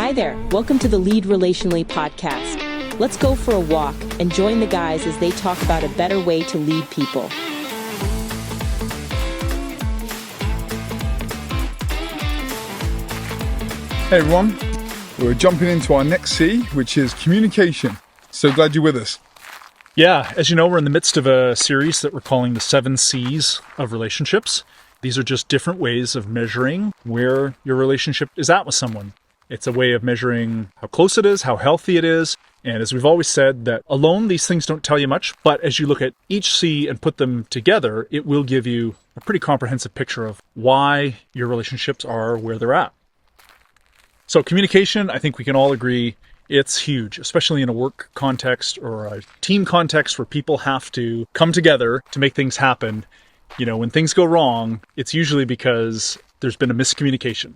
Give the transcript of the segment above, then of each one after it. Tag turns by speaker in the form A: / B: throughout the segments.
A: Hi there. Welcome to the Lead Relationally podcast. Let's go for a walk and join the guys as they talk about a better way to lead people.
B: Hey everyone, we're jumping into our next C, which is communication. So glad you're with us.
C: Yeah, as you know, we're in the midst of a series that we're calling the 7 C's of relationships. These are just different ways of measuring where your relationship is at with someone. It's a way of measuring how close it is, how healthy it is. And as we've always said, that alone, these things don't tell you much. But as you look at each C and put them together, it will give you a pretty comprehensive picture of why your relationships are where they're at. So communication, I think we can all agree, it's huge, especially in a work context or a team context where people have to come together to make things happen. You know, when things go wrong, it's usually because there's been a miscommunication.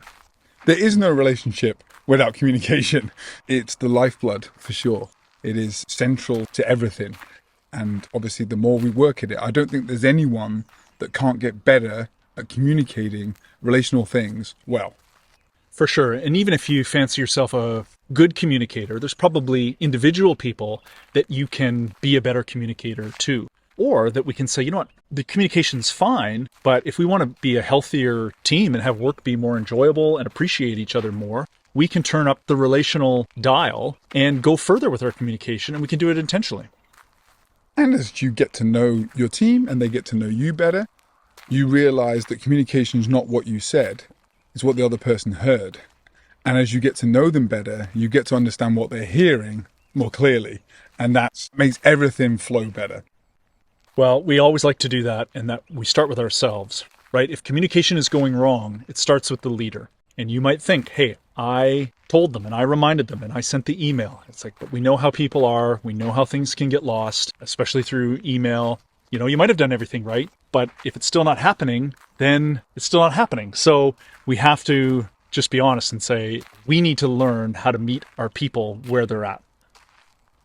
B: There is no relationship without communication. It's the lifeblood, for sure. It is central to everything. And obviously, the more we work at it, I don't think there's anyone that can't get better at communicating relational things well.
C: For sure. And even if you fancy yourself a good communicator, there's probably individual people that you can be a better communicator to. Or that we can say, you know what, the communication's fine, but if we want to be a healthier team and have work be more enjoyable and appreciate each other more, we can turn up the relational dial and go further with our communication, and we can do it intentionally.
B: And as you get to know your team and they get to know you better, you realize that communication is not what you said, it's what the other person heard. And as you get to know them better, you get to understand what they're hearing more clearly, and that makes everything flow better.
C: Well, we always like to do that, and that we start with ourselves, right? If communication is going wrong, it starts with the leader. And you might think, hey, I told them and I reminded them and I sent the email. It's like, but we know how people are. We know how things can get lost, especially through email. You know, you might have done everything right, but if it's still not happening, then it's still not happening. So we have to just be honest and say, we need to learn how to meet our people where they're at.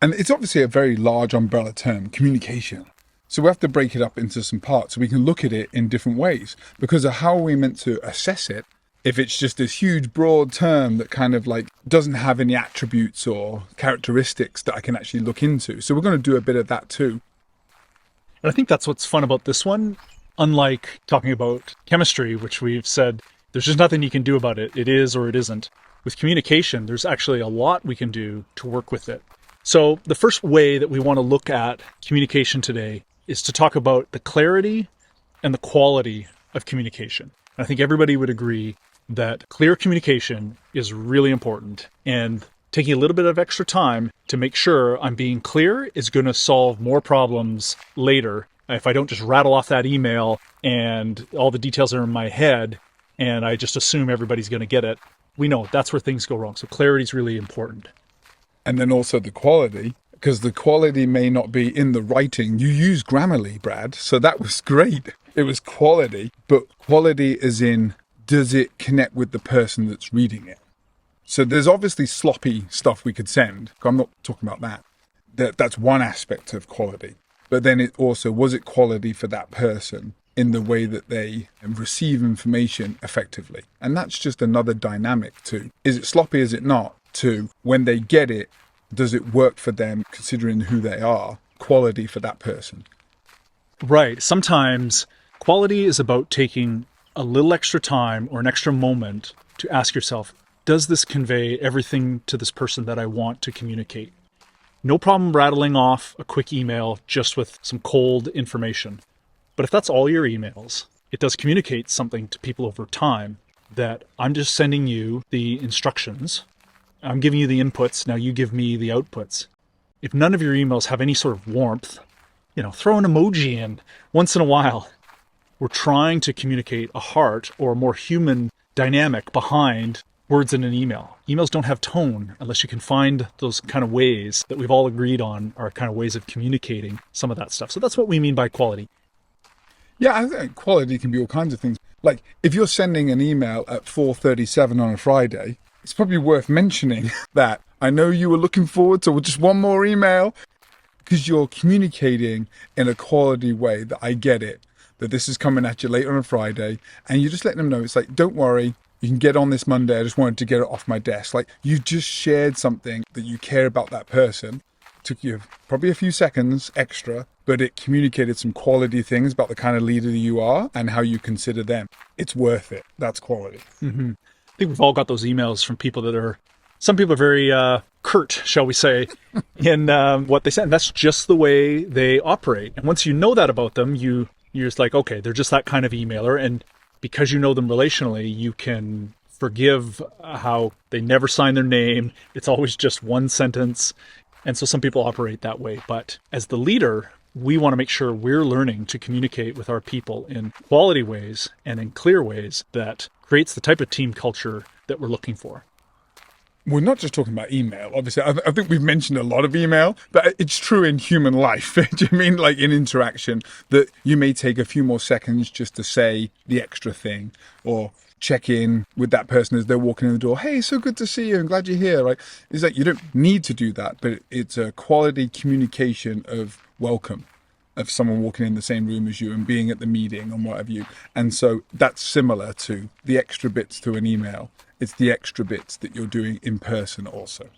B: And it's obviously a very large umbrella term, communication. So we have to break it up into some parts so we can look at it in different ways, because of how are we meant to assess it if it's just this huge broad term that kind of like doesn't have any attributes or characteristics that I can actually look into. So we're going to do a bit of that too.
C: And I think that's what's fun about this one. Unlike talking about chemistry, which we've said there's just nothing you can do about it. It is or it isn't. With communication, there's actually a lot we can do to work with it. So the first way that we want to look at communication today is to talk about the clarity and the quality of communication. And I think everybody would agree that clear communication is really important, and taking a little bit of extra time to make sure I'm being clear is going to solve more problems later. If I don't just rattle off that email and all the details are in my head and I just assume everybody's going to get it, we know that's where things go wrong. So clarity is really important.
B: And then also the quality, because the quality may not be in the writing. You use Grammarly, Brad, so that was great. It was quality, but quality is in, does it connect with the person that's reading it? So there's obviously sloppy stuff we could send. I'm not talking about that. That's one aspect of quality. But then it also, was it quality for that person in the way that they receive information effectively? And that's just another dynamic too. Is it sloppy, is it not? To when they get it, does it work for them considering who they are? Quality for that person.
C: Right. Sometimes quality is about taking a little extra time or an extra moment to ask yourself, does this convey everything to this person that I want to communicate? No problem rattling off a quick email just with some cold information. But if that's all your emails, it does communicate something to people over time, that I'm just sending you the instructions. I'm giving you the inputs, now you give me the outputs. If none of your emails have any sort of warmth, you know, throw an emoji in once in a while. We're trying to communicate a heart or a more human dynamic behind words in an email. Emails don't have tone unless you can find those kind of ways that we've all agreed on are kind of ways of communicating some of that stuff. So that's what we mean by quality.
B: Yeah, I think quality can be all kinds of things. Like if you're sending an email at 4:37 on a Friday, it's probably worth mentioning that I know you were looking forward to just one more email, because you're communicating in a quality way that I get it, that this is coming at you later on a Friday, and you're just letting them know, it's like, don't worry, You can get on this Monday. I just wanted to get it off my desk. Like, you just shared something that you care about that person. Took you probably a few seconds extra, but it communicated some quality things about the kind of leader that you are and how you consider them. It's worth it. That's quality.
C: Mm-hmm. I think we've all got those emails from people some people are very curt, shall we say, in what they say. And that's just the way they operate. And once you know that about them, you're just like, okay, they're just that kind of emailer. And because you know them relationally, you can forgive how they never sign their name. It's always just one sentence. And so some people operate that way. But as the leader, we want to make sure we're learning to communicate with our people in quality ways and in clear ways that creates the type of team culture that we're looking for.
B: We're not just talking about email. Obviously, I think we've mentioned a lot of email, but it's true in human life. Do you mean like in interaction that you may take a few more seconds just to say the extra thing or check in with that person as they're walking in the door. Hey, so good to see you. I'm glad you're here. Like, it's like you don't need to do that, but it's a quality communication of welcome, of someone walking in the same room as you and being at the meeting and what have you. And so that's similar to the extra bits to an email. It's the extra bits that you're doing in person also.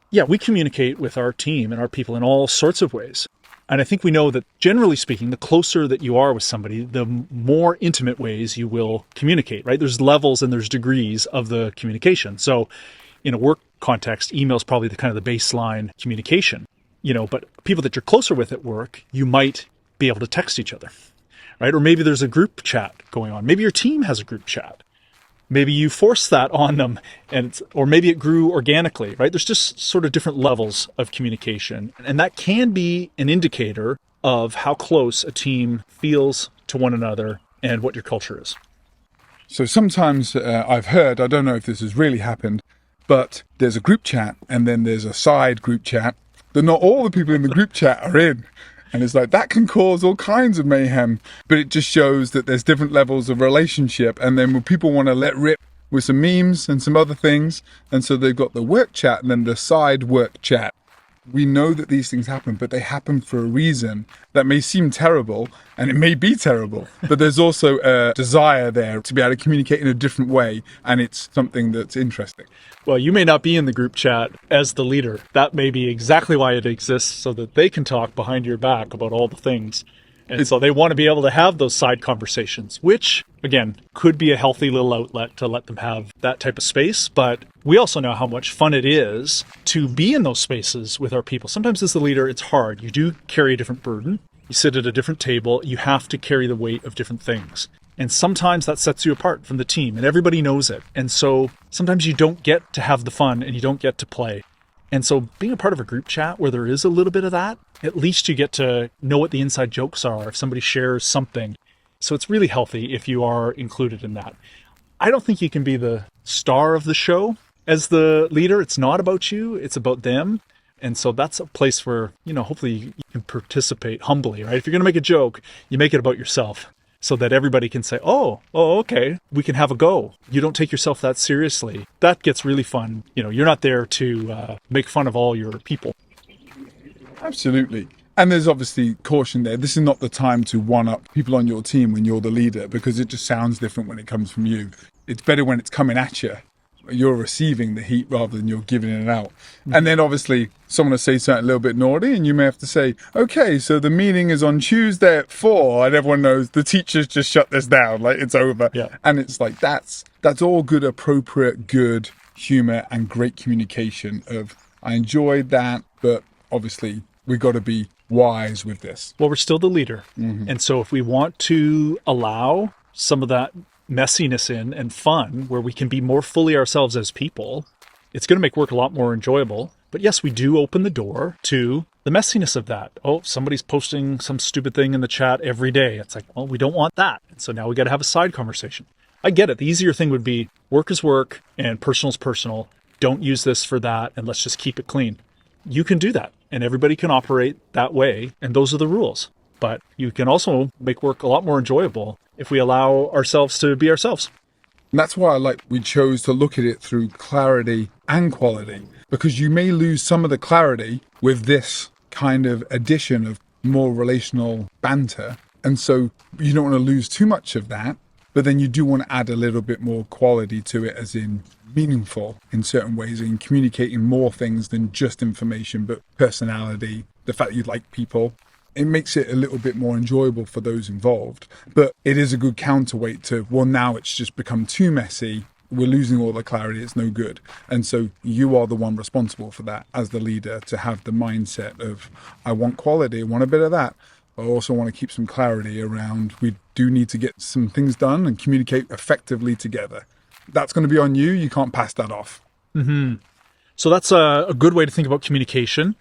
C: Yeah, we communicate with our team and our people in all sorts of ways. And I think we know that generally speaking, the closer that you are with somebody, the more intimate ways you will communicate, right? There's levels and there's degrees of the communication. So in a work context, email is probably the kind of the baseline communication, but people that you're closer with at work, you might be able to text each other, right? Or maybe there's a group chat going on. Maybe your team has a group chat. Maybe you force that on them, or maybe it grew organically, right? There's just sort of different levels of communication. And that can be an indicator of how close a team feels to one another and what your culture is.
B: So sometimes I've heard, I don't know if this has really happened, but there's a group chat and then there's a side group chat that not all the people in the group chat are in. And it's like, that can cause all kinds of mayhem. But it just shows that there's different levels of relationship. And then when people want to let rip with some memes and some other things, and so they've got the work chat and then the side work chat. We know that these things happen, but they happen for a reason that may seem terrible, and it may be terrible. But there's also a desire there to be able to communicate in a different way, and it's something that's interesting.
C: Well, you may not be in the group chat as the leader. That may be exactly why it exists, so that they can talk behind your back about all the things. And so they want to be able to have those side conversations, which, again, could be a healthy little outlet to let them have that type of space. But we also know how much fun it is to be in those spaces with our people. Sometimes as the leader, it's hard. You do carry a different burden. You sit at a different table. You have to carry the weight of different things. And sometimes that sets you apart from the team, and everybody knows it. And so sometimes you don't get to have the fun and you don't get to play. And so being a part of a group chat where there is a little bit of that, at least you get to know what the inside jokes are if somebody shares something. So it's really healthy if you are included in that. I don't think you can be the star of the show as the leader. It's not about you, it's about them. And so that's a place where, hopefully you can participate humbly, right? If you're going to make a joke, you make it about yourself so that everybody can say, oh, okay, we can have a go. You don't take yourself that seriously. That gets really fun. You're not there to make fun of all your people.
B: Absolutely. And there's obviously caution there. This is not the time to one-up people on your team when you're the leader, because it just sounds different when it comes from you. It's better when it's coming at you. You're receiving the heat rather than you're giving it out. Mm-hmm. And then obviously someone will say something a little bit naughty and you may have to say, okay, so the meeting is on Tuesday at 4, and everyone knows the teachers just shut this down, like it's over.
C: Yeah.
B: And it's like, that's all good, appropriate, good humor and great communication of, I enjoyed that, but obviously we got to be wise with this.
C: Well, we're still the leader. Mm-hmm. And so if we want to allow some of that messiness in and fun where we can be more fully ourselves as people, it's going to make work a lot more enjoyable. But yes, we do open the door to the messiness of that. Oh, somebody's posting some stupid thing in the chat every day. It's like, well, we don't want that. And so now we got to have a side conversation. I get it. The easier thing would be work is work and personal is personal. Don't use this for that, and let's just keep it clean. You can do that, and everybody can operate that way, and those are the rules. But you can also make work a lot more enjoyable if we allow ourselves to be ourselves.
B: And that's why we chose to look at it through clarity and quality, because you may lose some of the clarity with this kind of addition of more relational banter. And so you don't want to lose too much of that. But then you do want to add a little bit more quality to it, as in meaningful in certain ways, in communicating more things than just information, but personality, the fact that you like people. It makes it a little bit more enjoyable for those involved. But it is a good counterweight to, well, now it's just become too messy. We're losing all the clarity. It's no good. And so you are the one responsible for that as the leader, to have the mindset of, I want quality, I want a bit of that. I also want to keep some clarity around, we do need to get some things done and communicate effectively together. That's going to be on you. You can't pass that off.
C: Mm-hmm. So that's a good way to think about communication.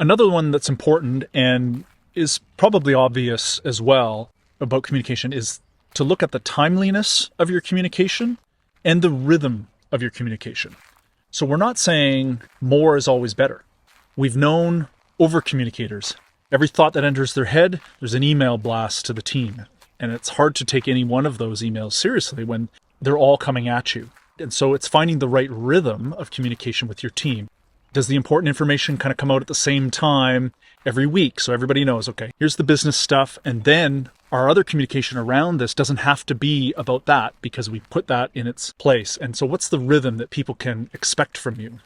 C: Another one that's important and is probably obvious as well about communication is to look at the timeliness of your communication and the rhythm of your communication. So we're not saying more is always better. We've known over communicators. Every thought that enters their head, there's an email blast to the team. And it's hard to take any one of those emails seriously when they're all coming at you. And so it's finding the right rhythm of communication with your team. Does the important information kind of come out at the same time every week, so everybody knows, okay, here's the business stuff, and then our other communication around this doesn't have to be about that because we put that in its place. And so what's the rhythm that people can expect from you?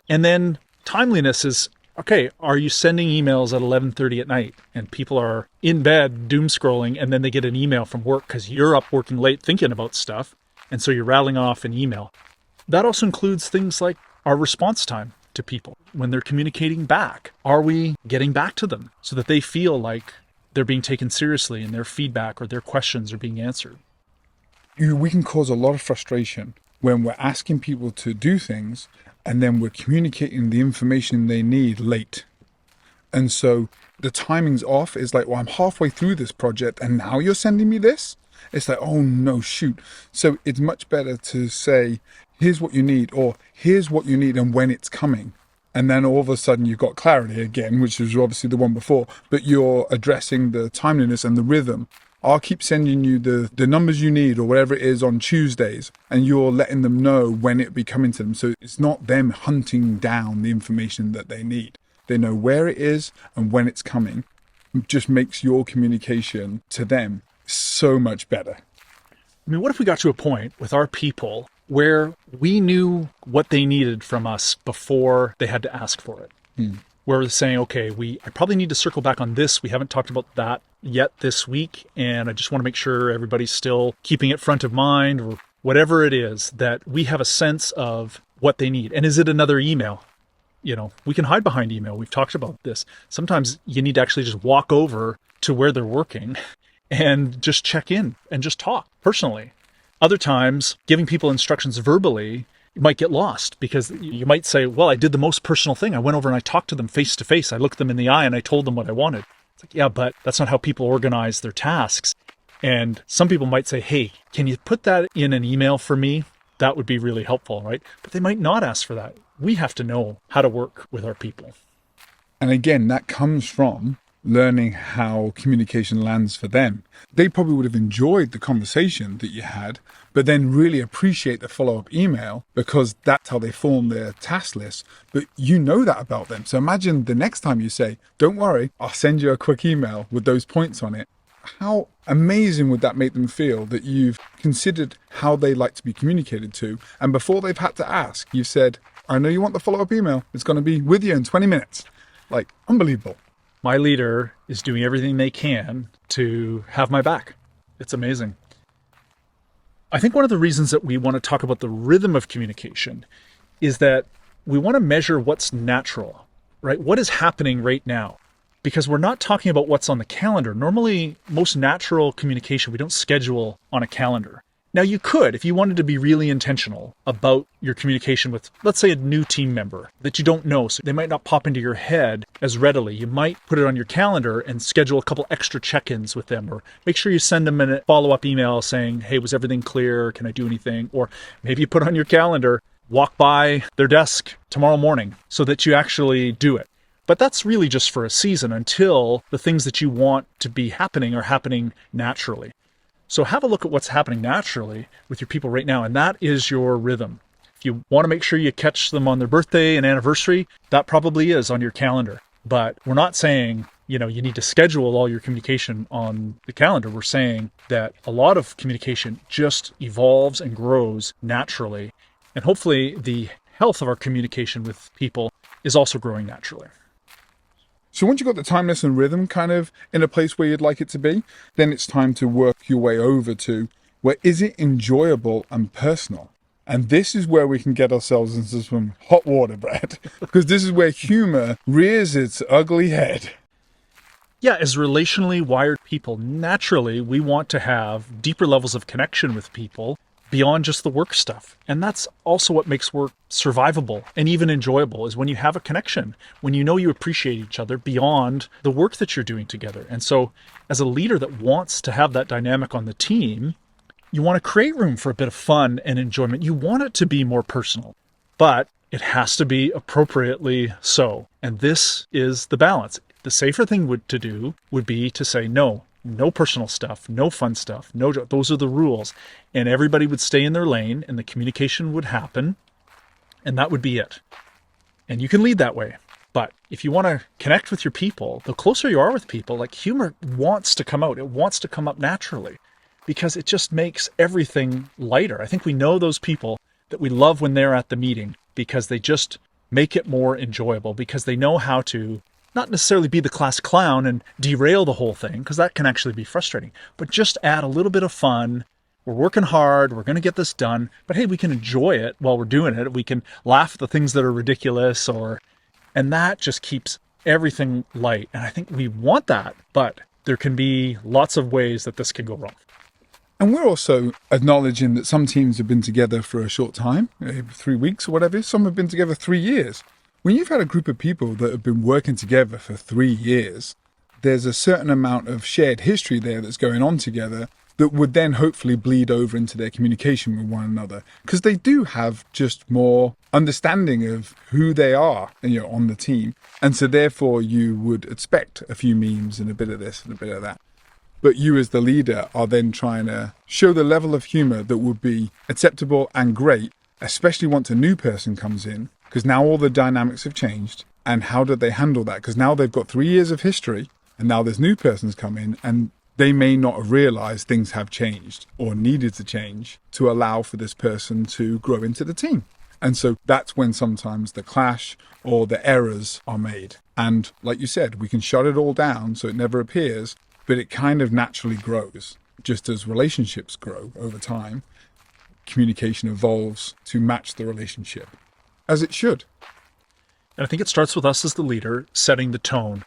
C: And then timeliness is, okay, are you sending emails at 11:30 at night and people are in bed doom scrolling, and then they get an email from work because you're up working late thinking about stuff, and so you're rattling off an email. That also includes things like our response time to people when they're communicating back. Are we getting back to them so that they feel like they're being taken seriously and their feedback or their questions are being answered?
B: We can cause a lot of frustration when we're asking people to do things and then we're communicating the information they need late. And so the timing's off. It's like, well, I'm halfway through this project and now you're sending me this? It's like, oh no, shoot. So it's much better to say, here's what you need, or here's what you need and when it's coming. And then all of a sudden you've got clarity again, which was obviously the one before, but you're addressing the timeliness and the rhythm. I'll keep sending you the numbers you need or whatever it is on Tuesdays, and you're letting them know when it'll be coming to them. So it's not them hunting down the information that they need. They know where it is and when it's coming. It just makes your communication to them so much better.
C: I mean, what if we got to a point with our people where we knew what they needed from us before they had to ask for it? Where we're saying, okay, I probably need to circle back on this. We haven't talked about that yet this week, and I just want to make sure everybody's still keeping it front of mind, or whatever it is, that we have a sense of what they need. And is it another email? You know, we can hide behind email. We've talked about this. Sometimes you need to actually just walk over to where they're working and just check in and just talk personally. Other times, giving people instructions verbally, you might get lost because you might say, well, I did the most personal thing. I went over and I talked to them face to face. I looked them in the eye and I told them what I wanted. It's like, yeah, but that's not how people organize their tasks. And some people might say, hey, can you put that in an email for me? That would be really helpful, right? But they might not ask for that. We have to know how to work with our people.
B: And again, that comes from learning how communication lands for them. They probably would have enjoyed the conversation that you had, but then really appreciate the follow-up email because that's how they form their task list. But you know that about them. So imagine the next time you say, don't worry, I'll send you a quick email with those points on it. How amazing would that make them feel that you've considered how they like to be communicated to, and before they've had to ask, you've said, I know you want the follow-up email. It's going to be with you in 20 minutes. Like, unbelievable.
C: My leader is doing everything they can to have my back. It's amazing. I think one of the reasons that we want to talk about the rhythm of communication is that we want to measure what's natural, right? What is happening right now? Because we're not talking about what's on the calendar. Normally, most natural communication, we don't schedule on a calendar. Now, you could, if you wanted to be really intentional about your communication with, let's say, a new team member that you don't know, so they might not pop into your head as readily. You might put it on your calendar and schedule a couple extra check-ins with them, or make sure you send them a follow-up email saying, hey, was everything clear? Can I do anything? Or maybe you put on your calendar, walk by their desk tomorrow morning so that you actually do it. But that's really just for a season until the things that you want to be happening are happening naturally. So have a look at what's happening naturally with your people right now, and that is your rhythm. If you want to make sure you catch them on their birthday and anniversary, that probably is on your calendar. But we're not saying you need to schedule all your communication on the calendar. We're saying that a lot of communication just evolves and grows naturally. And hopefully the health of our communication with people is also growing naturally.
B: So once you've got the timeless and rhythm kind of in a place where you'd like it to be, then it's time to work your way over to where is it enjoyable and personal? And this is where we can get ourselves into some hot water, Brad, because this is where humor rears its ugly head.
C: Yeah, as relationally wired people, naturally, we want to have deeper levels of connection with people beyond just the work stuff. And that's also what makes work survivable and even enjoyable, is when you have a connection, when you know you appreciate each other beyond the work that you're doing together. And so as a leader that wants to have that dynamic on the team, you want to create room for a bit of fun and enjoyment. You want it to be more personal, but it has to be appropriately so. And this is the balance. The safer thing to do would be to say, no personal stuff, no fun stuff, no joke. Those are the rules. And everybody would stay in their lane and the communication would happen. And that would be it. And you can lead that way. But if you want to connect with your people, the closer you are with people, like, humor wants to come out. It wants to come up naturally because it just makes everything lighter. I think we know those people that we love when they're at the meeting because they just make it more enjoyable, because they know how to not necessarily be the class clown and derail the whole thing, because that can actually be frustrating, but just add a little bit of fun. We're working hard. We're going to get this done, but hey, we can enjoy it while we're doing it. We can laugh at the things that are ridiculous, and that just keeps everything light. And I think we want that, but there can be lots of ways that this can go wrong.
B: And we're also acknowledging that some teams have been together for a short time, 3 weeks or whatever. Some have been together 3 years. When you've had a group of people that have been working together for 3 years, there's a certain amount of shared history there that's going on together that would then hopefully bleed over into their communication with one another, because they do have just more understanding of who they are, on the team. And so therefore you would expect a few memes and a bit of this and a bit of that. But you as the leader are then trying to show the level of humor that would be acceptable and great, especially once a new person comes in, because now all the dynamics have changed. And how do they handle that? Because now they've got 3 years of history, and now there's new persons come in, and they may not have realized things have changed or needed to change to allow for this person to grow into the team. And so that's when sometimes the clash or the errors are made. And like you said, we can shut it all down so it never appears, but it kind of naturally grows. Just as relationships grow over time, communication evolves to match the relationship, as it should.
C: And I think it starts with us as the leader setting the tone.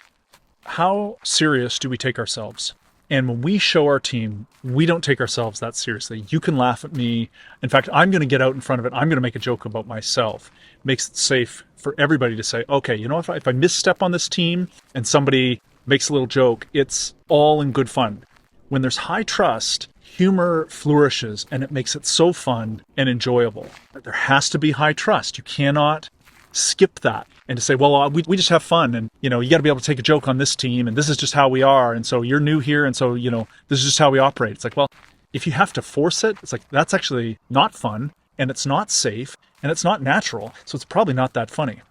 C: How serious do we take ourselves? And when we show our team, we don't take ourselves that seriously. You can laugh at me. In fact, I'm going to get out in front of it. I'm going to make a joke about myself. It makes it safe for everybody to say, okay, if I misstep on this team and somebody makes a little joke, it's all in good fun. When there's high trust, humor flourishes and it makes it so fun and enjoyable. There has to be high trust. You cannot skip that and to say, well, we just have fun, and you got to be able to take a joke on this team, and this is just how we are, and so you're new here, and so this is just how we operate. It's like, well, if you have to force it, it's like that's actually not fun, and it's not safe, and it's not natural, so it's probably not that funny.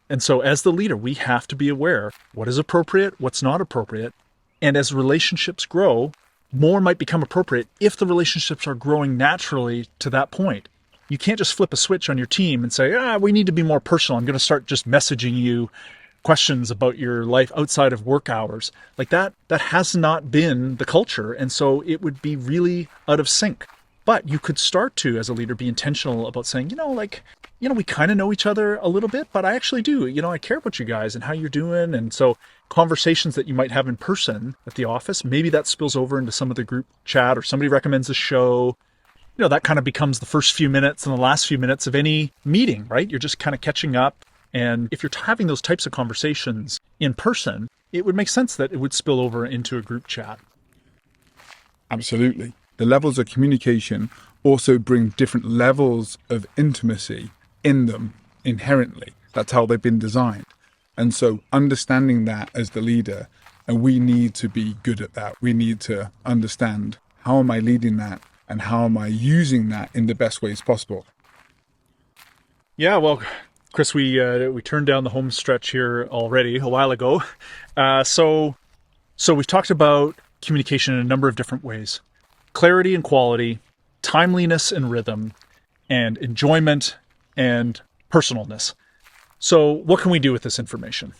C: And so as the leader, we have to be aware what is appropriate, what's not appropriate, and as relationships grow, more might become appropriate if the relationships are growing naturally to that point. You can't just flip a switch on your team and say, we need to be more personal. I'm going to start just messaging you questions about your life outside of work hours. Like that has not been the culture. And so it would be really out of sync. But you could start to, as a leader, be intentional about saying, we kind of know each other a little bit, but I actually do. I care about you guys and how you're doing. And so conversations that you might have in person at the office, maybe that spills over into some of the group chat, or somebody recommends a show. That kind of becomes the first few minutes and the last few minutes of any meeting, right? You're just kind of catching up. And if you're having those types of conversations in person, it would make sense that it would spill over into a group chat.
B: Absolutely. The levels of communication also bring different levels of intimacy in them inherently. That's how they've been designed. And so understanding that as the leader, and we need to be good at that. We need to understand, how am I leading that? And how am I using that in the best ways possible?
C: Yeah, well, Chris, we turned down the home stretch here already a while ago. So So we've talked about communication in a number of different ways. Clarity and quality, timeliness and rhythm, and enjoyment and personalness. So what can we do with this information?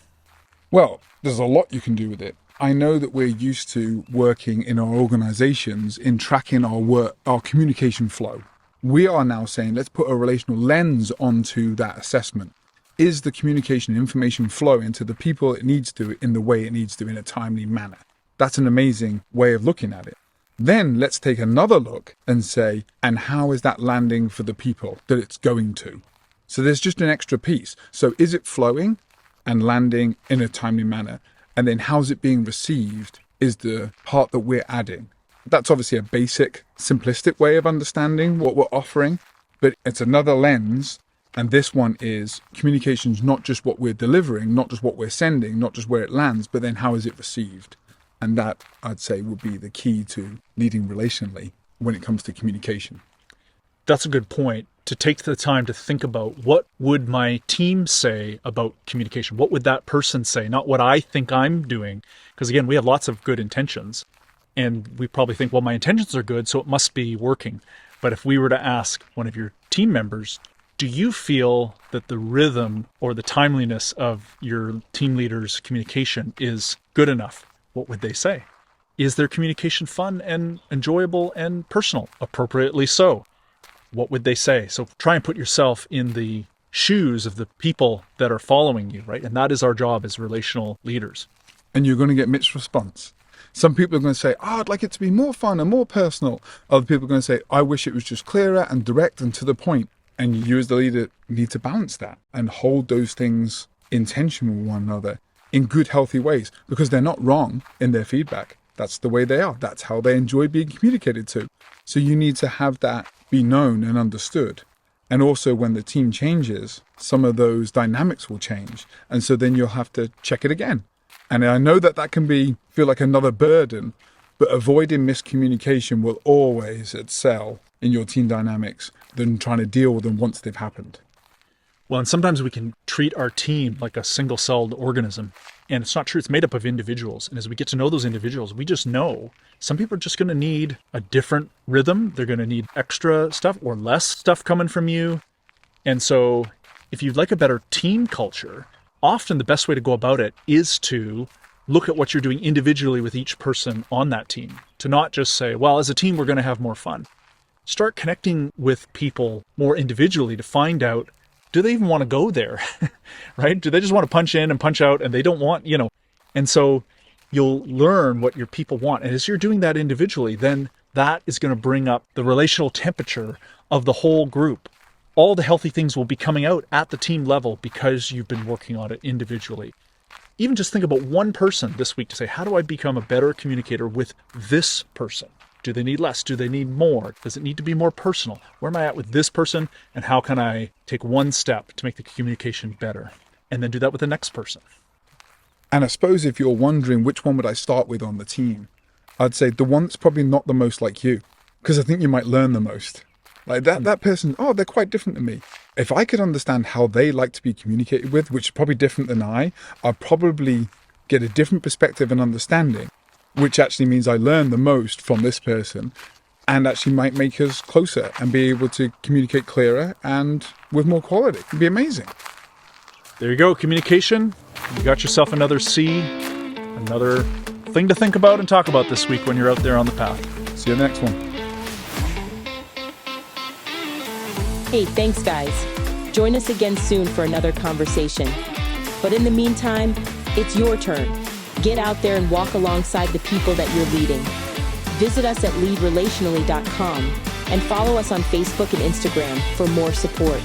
B: Well, there's a lot you can do with it. I know that we're used to working in our organizations in tracking our work, our communication flow. We are now saying, let's put a relational lens onto that assessment. Is the communication information flowing to the people it needs to in the way it needs to in a timely manner? That's an amazing way of looking at it. Then let's take another look and say, and how is that landing for the people that it's going to? So there's just an extra piece. So is it flowing and landing in a timely manner? And then how's it being received is the part that we're adding. That's obviously a basic, simplistic way of understanding what we're offering, but it's another lens. And this one is communication's not just what we're delivering, not just what we're sending, not just where it lands, but then how is it received? And that, I'd say, would be the key to leading relationally when it comes to communication.
C: That's a good point, to take the time to think about what would my team say about communication? What would that person say? Not what I think I'm doing. Because again, we have lots of good intentions. And we probably think, well, my intentions are good, so it must be working. But if we were to ask one of your team members, do you feel that the rhythm or the timeliness of your team leader's communication is good enough? What would they say? Is their communication fun and enjoyable and personal? Appropriately so. What would they say? So try and put yourself in the shoes of the people that are following you, right? And that is our job as relational leaders.
B: And you're going to get mixed response. Some people are going to say, I'd like it to be more fun and more personal. Other people are going to say, I wish it was just clearer and direct and to the point. And you as the leader need to balance that and hold those things in tension with one another in good, healthy ways, because they're not wrong in their feedback. That's the way they are. That's how they enjoy being communicated to. So you need to have that be known and understood. And also when the team changes, some of those dynamics will change. And so then you'll have to check it again. And I know that that can feel like another burden, but avoiding miscommunication will always excel in your team dynamics than trying to deal with them once they've happened.
C: Well, and sometimes we can treat our team like a single-celled organism. And it's not true. It's made up of individuals. And as we get to know those individuals, we just know some people are just going to need a different rhythm. They're going to need extra stuff or less stuff coming from you. And so if you'd like a better team culture, often the best way to go about it is to look at what you're doing individually with each person on that team. To not just say, well, as a team, we're going to have more fun. Start connecting with people more individually to find out, do they even want to go there, right? Do they just want to punch in and punch out and they don't want, and so you'll learn what your people want. And as you're doing that individually, then that is going to bring up the relational temperature of the whole group. All the healthy things will be coming out at the team level because you've been working on it individually. Even just think about one person this week to say, how do I become a better communicator with this person? Do they need less? Do they need more? Does it need to be more personal? Where am I at with this person? And how can I take one step to make the communication better? And then do that with the next person.
B: And I suppose if you're wondering which one would I start with on the team, I'd say the one that's probably not the most like you, because I think you might learn the most. Like that person, they're quite different to me. If I could understand how they like to be communicated with, which is probably different than I'd probably get a different perspective and understanding, which actually means I learn the most from this person and actually might make us closer and be able to communicate clearer and with more quality. It'd be amazing.
C: There you go, communication. You got yourself another C, another thing to think about and talk about this week when you're out there on the path.
B: See you in the next one.
A: Hey, thanks guys. Join us again soon for another conversation. But in the meantime, it's your turn. Get out there and walk alongside the people that you're leading. Visit us at leadrelationally.com and follow us on Facebook and Instagram for more support.